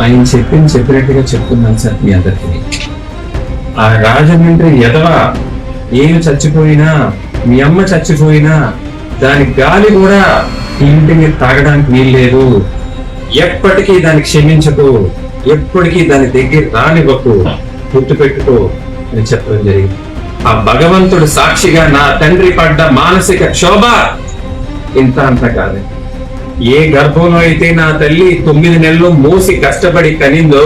ఆయన చెప్పినట్టుగా చెప్తున్నాను సార్ మీ అందరికీ. ఆ రాజమండ్రి ఎదవ నేను చచ్చిపోయినా, మీ అమ్మ చచ్చిపోయినా దాని గాలి కూడా ఈ ఇంటి మీద తాగడానికి వీల్లేదు. ఎప్పటికీ దాన్ని క్షమించకు, ఎప్పటికీ దాని దగ్గర రానివ్వకు, గుర్తుపెట్టుకో అని చెప్పడం జరిగింది. ఆ భగవంతుడు సాక్షిగా నా తండ్రి పడ్డ మానసిక క్షోభ ఇంత అంత కాదు. ఏ గర్భంలో అయితే నా తల్లి 9 నెలలు మోసి కష్టపడి కనిందో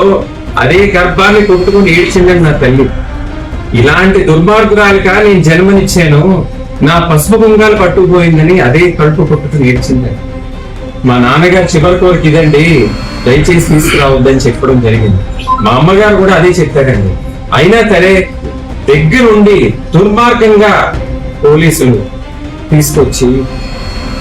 అదే గర్భాన్ని కొట్టుకుని ఏడ్చిందని నా తల్లి. ఇలాంటి దుర్మార్గురాలుగా నేను జన్మనిచ్చాను, నా పసుపు కుంగాలు పట్టుకుపోయిందని అదే కడుపు కొట్టుకుని ఏడ్చిందని. మా నాన్నగారు చివరి కోరిక ఇదండి, దయచేసి తీసుకురావద్దని చెప్పడం జరిగింది. మా అమ్మగారు కూడా అదే చెప్పారండి. అయినా సరే దగ్గరుండి దుర్మార్గంగా పోలీసులు తీసుకొచ్చి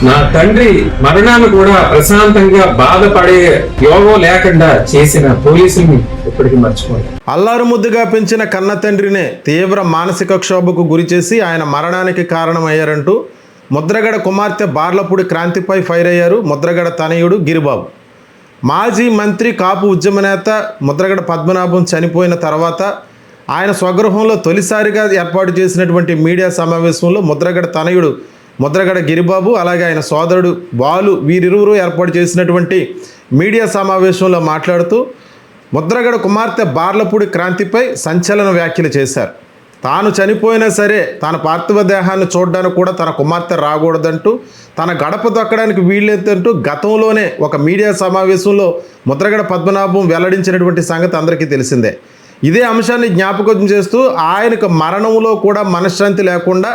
నా తండ్రి మరణాన్ని కూడా ప్రశాంతంగా బాధపడే యోగం లేకుండా చేసిన పోలీసుల్ని ఎప్పటికీ మర్చిపోయారు. అల్లారు ముద్దుగా పెంచిన కన్న తండ్రినే తీవ్ర మానసిక క్షోభకు గురిచేసి ఆయన మరణానికి కారణమయ్యారంటూ ముద్రగడ కుమార్తె బార్లపూడి క్రాంతిపై ఫైర్ అయ్యారు ముద్రగడ తనయుడు గిరిబాబు. మాజీ మంత్రి కాపు ఉద్యమ నేత ముద్రగడ పద్మనాభం చనిపోయిన తర్వాత ఆయన స్వగృహంలో తొలిసారిగా ఏర్పాటు చేసినటువంటి మీడియా సమావేశంలో ముద్రగడ తనయుడు ముద్రగడ గిరిబాబు అలాగే ఆయన సోదరుడు బాలు వీరిరువురు ఏర్పాటు చేసినటువంటి మీడియా సమావేశంలో మాట్లాడుతూ ముద్రగడ కుమార్తె బార్లపూడి క్రాంతిపై సంచలన వ్యాఖ్యలు చేశారు. తాను చనిపోయినా సరే తన పార్థివ దేహాన్ని చూడడానికి కూడా తన కుమార్తె రాకూడదంటూ, తన గడప దొక్కడానికి వీల్లేదంటూ గతంలోనే ఒక మీడియా సమావేశంలో ముద్రగడ పద్మనాభం వెల్లడించినటువంటి సంగతి అందరికీ తెలిసిందే. ఇదే అంశాన్ని జ్ఞాపకం చేస్తూ ఆయనకు మరణంలో కూడా మనశ్శాంతి లేకుండా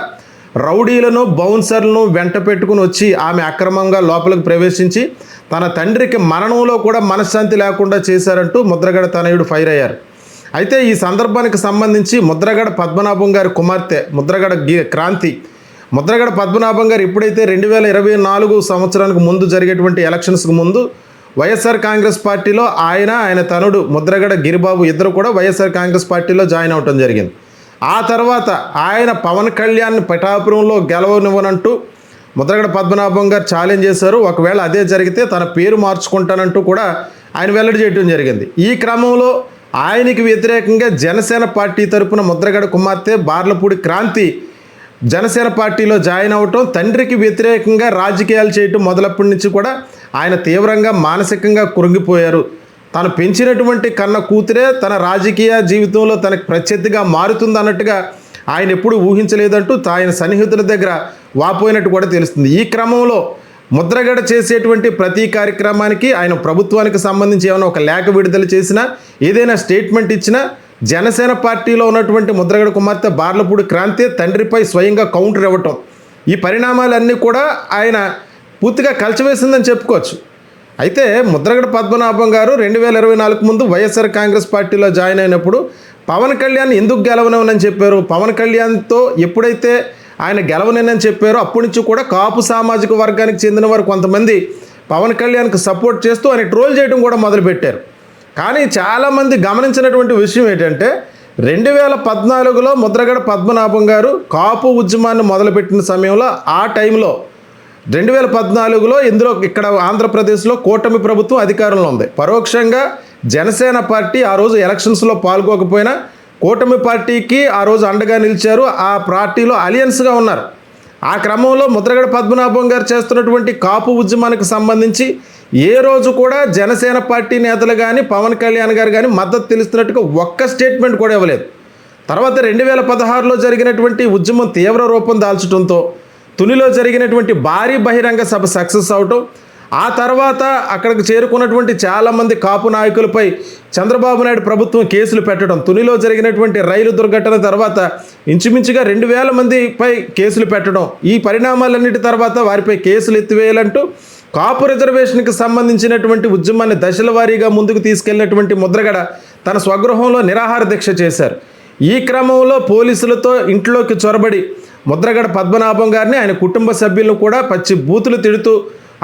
రౌడీలను బౌన్సర్లను వెంట పెట్టుకుని వచ్చి ఆమె అక్రమంగా లోపలికి ప్రవేశించి తన తండ్రికి మరణంలో కూడా మనశ్శాంతి లేకుండా చేశారంటూ ముద్రగడ తనయుడు ఫైర్ అయ్యారు. అయితే ఈ సందర్భానికి సంబంధించి ముద్రగడ పద్మనాభం గారి కుమార్తె ముద్రగడ క్రాంతి ముద్రగడ పద్మనాభం గారు ఎప్పుడైతే 2024 సంవత్సరానికి ముందు జరిగేటువంటి ఎలక్షన్స్కి ముందు వైఎస్ఆర్ కాంగ్రెస్ పార్టీలో ఆయన తనుడు ముద్రగడ గిరిబాబు ఇద్దరు కూడా వైఎస్ఆర్ కాంగ్రెస్ పార్టీలో జాయిన్ అవటం జరిగింది. ఆ తర్వాత ఆయన పవన్ కళ్యాణ్ పిఠాపురంలో గెలవనివ్వనంటూ ముద్రగడ పద్మనాభం గారు ఛాలెంజ్ చేశారు. ఒకవేళ అదే జరిగితే తన పేరు మార్చుకుంటానంటూ కూడా ఆయన వెల్లడి చేయడం జరిగింది. ఈ క్రమంలో ఆయనకి వ్యతిరేకంగా జనసేన పార్టీ తరపున ముద్రగడ కుమార్తె బార్లపూడి క్రాంతి జనసేన పార్టీలో జాయిన్ అవటం, తండ్రికి వ్యతిరేకంగా రాజకీయాలు చేయటం మొదలప్పటి నుంచి కూడా ఆయన తీవ్రంగా మానసికంగా కృంగిపోయారు. తను పెంచినటువంటి కన్న కూతురే తన రాజకీయ జీవితంలో తనకు ప్రత్యర్థిగా మారుతుంది అన్నట్టుగా ఆయన ఎప్పుడు ఊహించలేదంటూ ఆయన సన్నిహితుల దగ్గర వాపోయినట్టు కూడా తెలుస్తుంది. ఈ క్రమంలో ముద్రగడ చేసేటువంటి ప్రతి కార్యక్రమానికి ఆయన ప్రభుత్వానికి సంబంధించి ఏమైనా ఒక లేఖ విడుదల చేసినా, ఏదైనా స్టేట్మెంట్ ఇచ్చినా జనసేన పార్టీలో ఉన్నటువంటి ముద్రగడ కుమార్తె బార్లపూడి క్రాంతి తండ్రిపై స్వయంగా కౌంటర్ ఇవ్వటం, ఈ పరిణామాలన్నీ కూడా ఆయన పూర్తిగా కలిచివేసిందని చెప్పుకోవచ్చు. అయితే ముద్రగడ పద్మనాభం గారు 2024 ముందు వైఎస్ఆర్ కాంగ్రెస్ పార్టీలో జాయిన్ అయినప్పుడు పవన్ కళ్యాణ్ ఎందుకు గెలవనని చెప్పారు, పవన్ కళ్యాణ్తో ఎప్పుడైతే ఆయన గెలవనని చెప్పారో అప్పటి నుంచి కూడా కాపు సామాజిక వర్గానికి చెందిన వారు కొంతమంది పవన్ కళ్యాణ్కి సపోర్ట్ చేస్తూ ఆయన ట్రోల్ చేయడం కూడా మొదలుపెట్టారు. కానీ చాలామంది గమనించినటువంటి విషయం ఏంటంటే 2014లో ముద్రగడ పద్మనాభం గారు కాపు ఉద్యమాన్ని మొదలుపెట్టిన సమయంలో ఆ టైంలో 2014లో ఇక్కడ ఆంధ్రప్రదేశ్లో కూటమి ప్రభుత్వం అధికారంలో ఉంది. పరోక్షంగా జనసేన పార్టీ ఆ రోజు ఎలక్షన్స్లో పాల్గొకపోయినా కూటమి పార్టీకి ఆ రోజు అండగా నిలిచారు. ఆ పార్టీలో అలియన్స్గా ఉన్నారు. ఆ క్రమంలో ముద్రగడ పద్మనాభం గారు చేస్తున్నటువంటి కాపు ఉద్యమానికి సంబంధించి ఏ రోజు కూడా జనసేన పార్టీ నేతలు కానీ పవన్ కళ్యాణ్ గారు కానీ మద్దతు తెలుస్తున్నట్టుగా ఒక్క స్టేట్మెంట్ కూడా ఇవ్వలేదు. తర్వాత 2016లో జరిగినటువంటి ఉద్యమం తీవ్ర రూపం దాల్చడంతో తునిలో జరిగినటువంటి భారీ బహిరంగ సభ సక్సెస్ అవటం, ఆ తర్వాత అక్కడికి చేరుకున్నటువంటి చాలామంది కాపు నాయకులపై చంద్రబాబు నాయుడు ప్రభుత్వం కేసులు పెట్టడం, తునిలో జరిగినటువంటి రైలు దుర్ఘటన తర్వాత ఇంచుమించుగా 2000 మందిపై కేసులు పెట్టడం, ఈ పరిణామాలన్నిటి తర్వాత వారిపై కేసులు ఎత్తివేయాలంటూ కాపు రిజర్వేషన్కి సంబంధించినటువంటి ఉద్యమాన్ని దశల వారీగా ముందుకు తీసుకెళ్లినటువంటి ముద్రగడ తన స్వగృహంలో నిరాహార దీక్ష చేశారు. ఈ క్రమంలో పోలీసులతో ఇంట్లోకి చొరబడి ముద్రగడ పద్మనాభం గారిని ఆయన కుటుంబ సభ్యులను కూడా పచ్చి బూతులు తిడుతూ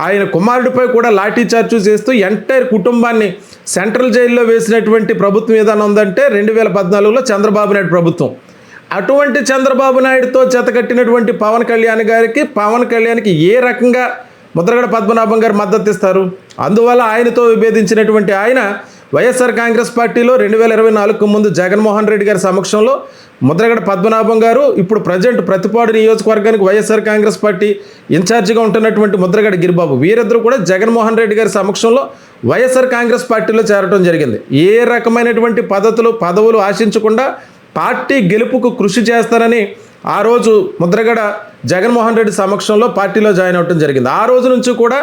ఆయన కుమారుడిపై కూడా లాఠీ చార్జు చేస్తూ ఎంటైర్ కుటుంబాన్ని సెంట్రల్ జైల్లో వేసినటువంటి ప్రభుత్వం ఏదైనా ఉందంటే 2014లో చంద్రబాబు నాయుడు ప్రభుత్వం. అటువంటి చంద్రబాబు నాయుడుతో జతకట్టినటువంటి పవన్ కళ్యాణ్కి ఏ రకంగా ముద్రగడ పద్మనాభం గారు మద్దతు ఇస్తారు? అందువల్ల ఆయనతో విభేదించినటువంటి ఆయన వైఎస్ఆర్ కాంగ్రెస్ పార్టీలో 2024కు ముందు జగన్మోహన్ రెడ్డి గారి సమక్షంలో ముద్రగడ పద్మనాభం గారు, ఇప్పుడు ప్రజెంట్ ప్రతిపాడు నియోజకవర్గానికి వైఎస్ఆర్ కాంగ్రెస్ పార్టీ ఇన్ఛార్జిగా ఉంటున్నటువంటి ముద్రగడ గిరిబాబు, వీరిద్దరూ కూడా జగన్మోహన్ రెడ్డి గారి సమక్షంలో వైఎస్ఆర్ కాంగ్రెస్ పార్టీలో చేరటం జరిగింది. ఏ రకమైనటువంటి పదవులు ఆశించకుండా పార్టీ గెలుపుకు కృషి చేస్తారని ఆ రోజు ముద్రగడ జగన్మోహన్ రెడ్డి సమక్షంలో పార్టీలో జాయిన్ అవ్వడం జరిగింది. ఆ రోజు నుంచి కూడా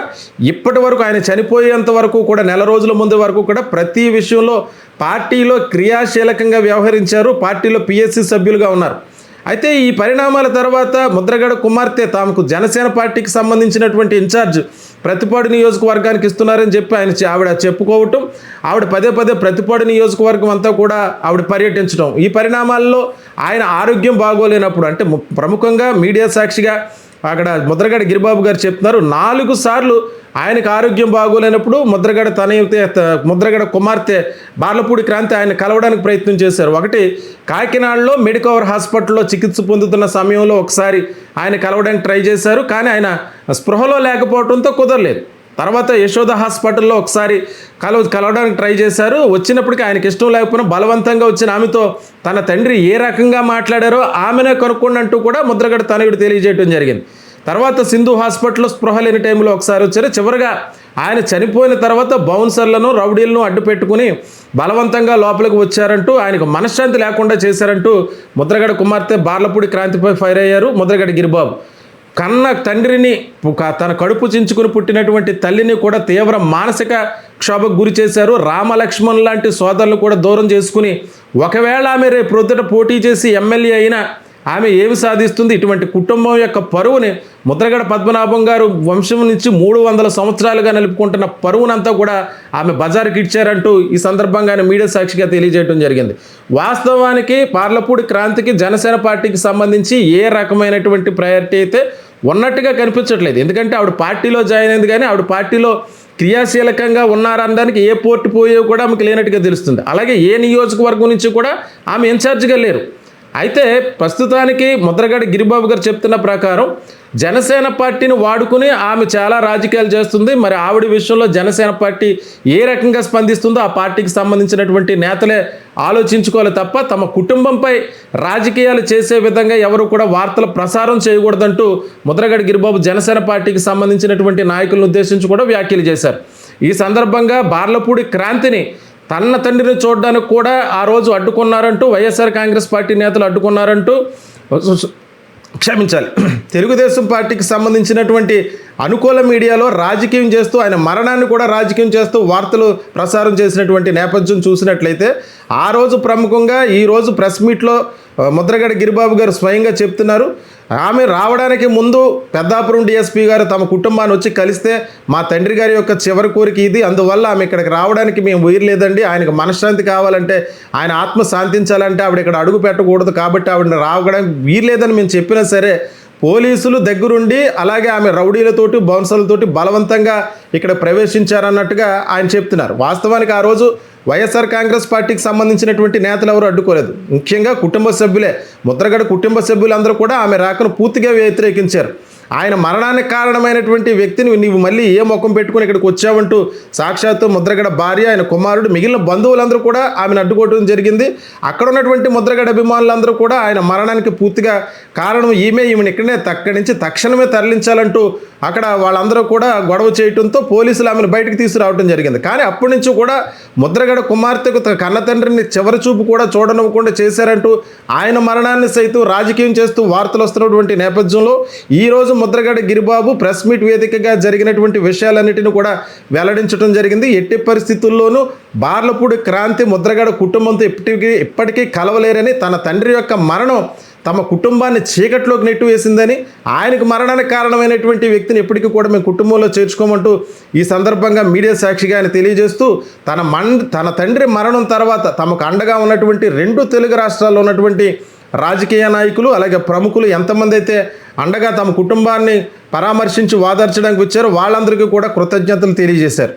ఇప్పటి వరకు, ఆయన చనిపోయేంత వరకు కూడా, నెల రోజుల ముందు వరకు కూడా ప్రతి విషయంలో పార్టీలో క్రియాశీలకంగా వ్యవహరించారు. పార్టీలో పిఎస్సి సభ్యులుగా ఉన్నారు. అయితే ఈ పరిణామాల తర్వాత ముద్రగడ కుమార్తె తమకు జనసేన పార్టీకి సంబంధించినటువంటి ఇన్ఛార్జ్ ప్రతిపాడు నియోజకవర్గానికి ఇస్తున్నారని చెప్పి ఆవిడ చెప్పుకోవటం, ఆవిడ పదే పదే ప్రతిపాడు నియోజకవర్గం అంతా కూడా ఆవిడ పర్యటించడం, ఈ పరిణామాల్లో ఆయన ఆరోగ్యం బాగోలేనప్పుడు, అంటే ప్రముఖంగా మీడియా సాక్షిగా అక్కడ ముద్రగడ గిరిబాబు గారు చెప్తున్నారు, 4 సార్లు ఆయనకు ఆరోగ్యం బాగోలేనప్పుడు ముద్రగడ కుమార్తె బార్లపూడి క్రాంతి ఆయన కలవడానికి ప్రయత్నం చేశారు. ఒకటి కాకినాడలో మెడికవర్ హాస్పిటల్లో చికిత్స పొందుతున్న సమయంలో ఒకసారి ఆయన కలవడానికి ట్రై చేశారు, కానీ ఆయన స్పృహలో లేకపోవడంతో కుదరలేదు. తర్వాత యశోద హాస్పిటల్లో ఒకసారి కలవడానికి ట్రై చేశారు. వచ్చినప్పటికీ ఆయనకి ఇష్టం లేకపోయినా బలవంతంగా వచ్చిన ఆమెతో తన తండ్రి ఏ రకంగా మాట్లాడారో ఆమెనే కనుక్కోండి అంటూ కూడా ముద్రగడ తనయుడు తెలియజేయడం జరిగింది. తర్వాత సింధు హాస్పిటల్లో స్పృహ లేని టైంలో ఒకసారి వచ్చారు. చివరిగా ఆయన చనిపోయిన తర్వాత బౌన్సర్లను, రౌడీలను అడ్డు పెట్టుకుని బలవంతంగా లోపలికి వచ్చారంటూ, ఆయనకు మనశ్శాంతి లేకుండా చేశారంటూ ముద్రగడ కుమార్తె బార్లపూడి క్రాంతిపై ఫైర్ అయ్యారు ముద్రగడ గిరిబాబు. కన్న తండ్రిని, తన కడుపు చించుకుని పుట్టినటువంటి తల్లిని కూడా తీవ్ర మానసిక క్షోభకు గురి చేశారు. రామలక్ష్మణ్ లాంటి సోదరులు కూడా దూరం చేసుకుని, ఒకవేళ ఆమె రేపు ప్రొద్దుట పోటీ చేసి ఎమ్మెల్యే అయినా ఆమె ఏమి సాధిస్తుంది? ఇటువంటి కుటుంబం యొక్క పరువుని, ముద్రగడ పద్మనాభం గారు వంశం నుంచి 300 సంవత్సరాలుగా నిలుపుకుంటున్న పరువునంతా కూడా ఆమె బజారుకి ఇచ్చారంటూ ఈ సందర్భంగా మీడియా సాక్షిగా తెలియజేయడం జరిగింది. వాస్తవానికి బార్లపూడి క్రాంతికి జనసేన పార్టీకి సంబంధించి ఏ రకమైనటువంటి ప్రయారిటీ అయితే ఉన్నట్టుగా కనిపించట్లేదు. ఎందుకంటే ఆవిడ పార్టీలో జాయిన్ అయింది, కానీ ఆవిడ పార్టీలో క్రియాశీలకంగా ఉన్నారనడానికి ఏ పోటీ పోయో కూడా ఆమెకు లేనట్టుగా తెలుస్తుంది. అలాగే ఏ నియోజకవర్గం నుంచి కూడా ఆమె ఇన్ఛార్జిగా లేరు. అయితే ప్రస్తుతానికి ముద్రగడ గిరిబాబు గారు చెప్తున్న ప్రకారం జనసేన పార్టీని వాడుకుని ఆమె చాలా రాజకీయాలు చేస్తుంది. మరి ఆవిడ విషయంలో జనసేన పార్టీ ఏ రకంగా స్పందిస్తుందో ఆ పార్టీకి సంబంధించినటువంటి నేతలే ఆలోచించుకోవాలి తప్ప, తమ కుటుంబంపై రాజకీయాలు చేసే విధంగా ఎవరు కూడా వార్తలు ప్రసారం చేయకూడదంటూ ముద్రగడ గిరిబాబు జనసేన పార్టీకి సంబంధించినటువంటి నాయకులను ఉద్దేశించి కూడా వ్యాఖ్యలు చేశారు. ఈ సందర్భంగా బార్లపూడి క్రాంతిని తన తండ్రిని చూడడానికి కూడా ఆ రోజు అడ్డుకున్నారంటూ, వైఎస్ఆర్ కాంగ్రెస్ పార్టీ నేతలు అడ్డుకున్నారంటూ, క్షమించాలి, తెలుగుదేశం పార్టీకి సంబంధించినటువంటి అనుకూల మీడియాలో రాజకీయం చేస్తూ, ఆయన మరణాన్ని కూడా రాజకీయం చేస్తూ వార్తలు ప్రసారం చేసినటువంటి నేపథ్యం చూసినట్లయితే, ఆ రోజు ప్రముఖంగా ఈరోజు ప్రెస్ మీట్లో ముద్రగడ గిరిబాబు గారు స్వయంగా చెప్తున్నారు, ఆమె రావడానికి ముందు పెద్దాపురం డిఎస్పీ గారు తమ కుటుంబాన్ని వచ్చి కలిస్తే మా తండ్రి గారి యొక్క చివరి కోరిక ఇది, అందువల్ల ఆమె ఇక్కడికి రావడానికి మేము వీరలేదండి, ఆయనకు మనశ్శాంతి కావాలంటే, ఆయన ఆత్మ శాంతించాలంటే ఆవిడ ఇక్కడ అడుగు పెట్టకూడదు, కాబట్టి ఆవిడని రావడానికి వీరలేదని మేము చెప్పినా సరే పోలీసులు దగ్గరుండి, అలాగే ఆమె రౌడీలతోటి బౌన్సర్లతోటి బలవంతంగా ఇక్కడ ప్రవేశించారన్నట్టుగా ఆయన చెప్తున్నారు. వాస్తవానికి ఆ రోజు వైఎస్ఆర్ కాంగ్రెస్ పార్టీకి సంబంధించినటువంటి నేతలు ఎవరు అడ్డుకోలేదు. ముఖ్యంగా కుటుంబ సభ్యులే, ముద్రగడ కుటుంబ సభ్యులందరూ కూడా ఆమె రాకను పూర్తిగా వ్యతిరేకించారు. ఆయన మరణానికి కారణమైనటువంటి వ్యక్తిని నీవు మళ్ళీ ఏ ముఖం పెట్టుకుని ఇక్కడికి వచ్చావంటూ సాక్షాత్తు ముద్రగడ భార్య, ఆయన కుమారుడు, మిగిలిన బంధువులందరూ కూడా ఆమెను అడ్డుకోవడం జరిగింది. అక్కడ ఉన్నటువంటి ముద్రగడ అభిమానులందరూ కూడా ఆయన మరణానికి పూర్తిగా కారణం ఈమెను అక్కడి నుంచి తక్షణమే తరలించాలంటూ అక్కడ వాళ్ళందరూ కూడా గొడవ చేయడంతో పోలీసులు ఆమెను బయటకు తీసుకురావడం జరిగింది. కానీ అప్పటి నుంచి కూడా ముద్రగడ కుమార్తెకు కన్న తండ్రిని చివరి చూపు కూడా చూడనివ్వకుండా చేశారంటూ ఆయన మరణాన్ని సైతం రాజకీయం చేస్తూ వార్తలు వస్తున్నటువంటి నేపథ్యంలో ఈరోజు ముద్రగడ గిరిబాబు ప్రెస్ మీట్ వేదికగా జరిగినటువంటి విషయాలన్నిటిని కూడా వెల్లడించడం జరిగింది. ఎట్టి పరిస్థితుల్లోనూ బార్లపూడి క్రాంతి ముద్రగడ కుటుంబంతో ఇప్పటికీ కలవలేరని, తన తండ్రి యొక్క మరణం తమ కుటుంబాన్ని చీకట్లోకి నెట్టివేసిందని, ఆయనకు మరణానికి కారణమైనటువంటి వ్యక్తిని ఎప్పటికీ కూడా మేము కుటుంబంలో చేర్చుకోమంటూ ఈ సందర్భంగా మీడియా సాక్షిగా ఆయన తెలియజేస్తూ, తన తండ్రి మరణం తర్వాత తమకు అండగా ఉన్నటువంటి 2 తెలుగు రాష్ట్రాల్లో ఉన్నటువంటి రాజకీయ నాయకులు, అలాగే ప్రముఖులు ఎంతమంది అయితే అండగా తమ కుటుంబాన్ని పరామర్శించి వాదార్చడానికి వచ్చారో వాళ్ళందరికీ కూడా కృతజ్ఞతలు తెలియజేశారు.